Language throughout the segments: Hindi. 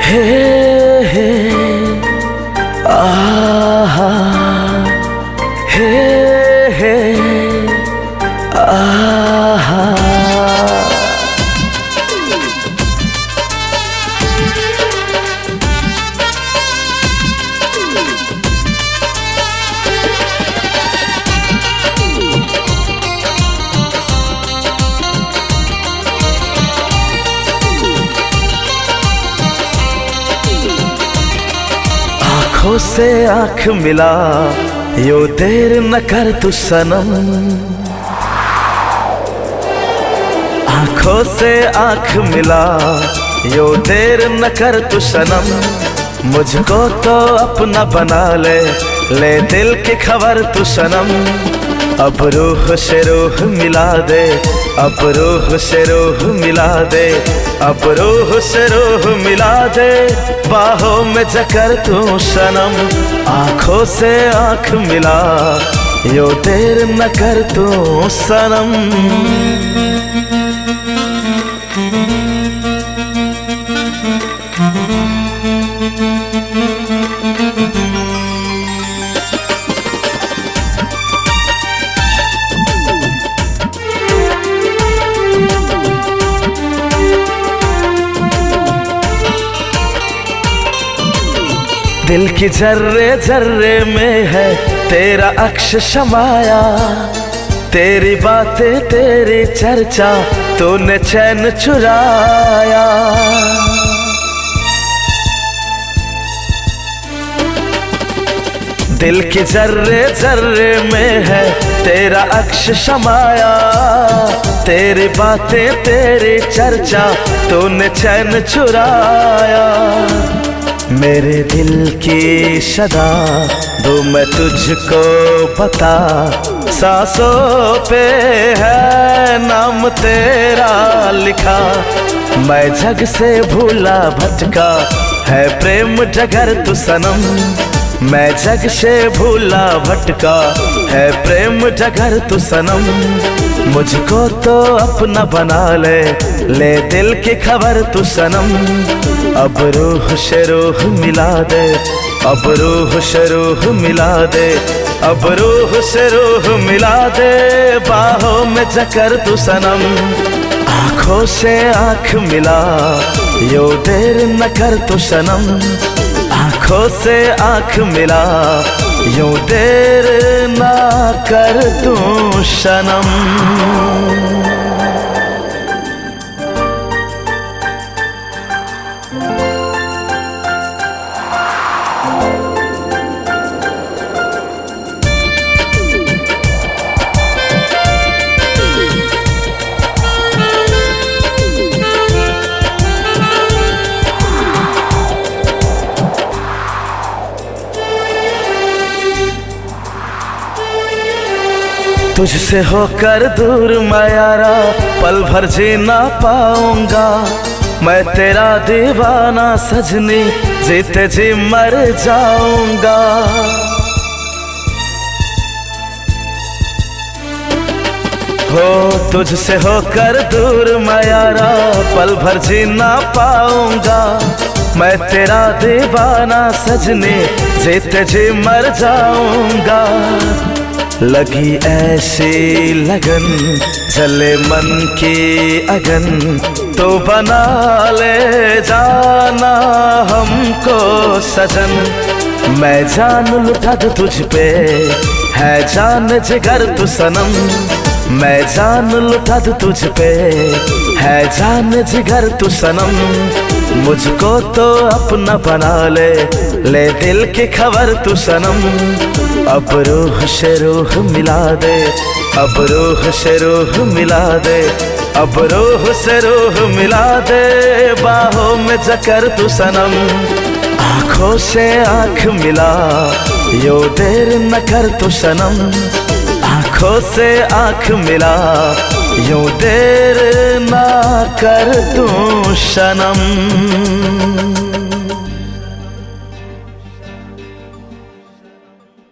हे हे आहा, हे हे आहा। आँखों से आँख मिला यो देर न कर तू सनम, आँखों से आँख मिला यो देर न कर तू सनम। मुझको तो अपना बना ले, ले दिल की खबर तू सनम। अब रूह से रूह मिला दे, अब रूह से रूह मिला दे, अब रूह से रूह मिला दे, बाहों में जकर तू सनम। आँखों से आँख मिला यो देर न कर तू सनम। दिल की जर्रे जर्रे में है तेरा अक्ष समाया, तेरी बातें तेरी चर्चा तूने चैन चुराया। दिल की जर्रे जर्रे में है तेरा अक्ष समाया, तेरी बातें तेरी चर्चा तूने चैन चुराया। मेरे दिल की सदा दो मैं तुझको बता, सांसों पे है नाम तेरा लिखा। मैं जग से भूला भटका है प्रेम जगर तू सनम, मैं जग से भूला भटका है प्रेम जगर तू सनम। मुझको तो अपना बना ले, ले दिल की खबर तू सनम। अब रूह से रूह मिला दे, अब रूह से रूह मिला दे, अब रूह से रूह मिला दे, बाहों में जकर तू सनम। आँखों से आँख मिला यो देर न कर तू सनम, आँखों से आँख मिला यूं देर ना कर तू सनम। तुझसे होकर दूर मैं यारा पल भर जी ना पाऊंगा, मैं तेरा दीवाना सजनी जीते जी मर जाऊंगा। हो तुझसे होकर दूर मैं यारा पल भर जी ना पाऊंगा, मैं तेरा दीवाना सजनी जीते जी मर जाऊंगा। लगी ऐसी लगन जले मन की अगन, तो बना ले जाना हमको सजन। मैं जान लुटा दूं तुझ पे है जान जिगर तू सनम, मैं जान लुटा दूं तुझ पे है जान जिगर तू सनम। मुझको तो अपना बना ले, ले दिल की खबर तू सनम। अब रूह से रूह मिला दे, अब रूह से रूह मिला दे, अब रूह से रूह मिला दे, बाहों में जकर तू सनम। आँखों से आँख मिला यो देर न कर तू सनम, आँखों से आँख मिला यूं देर ना कर तू सनम।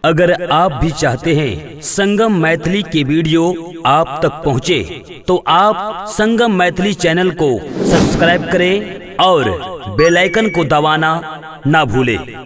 अगर आप भी चाहते हैं संगम मैथिली के वीडियो आप तक पहुंचे, तो आप संगम मैथिली चैनल को सब्सक्राइब करें और बेल आइकन को दबाना ना भूलें।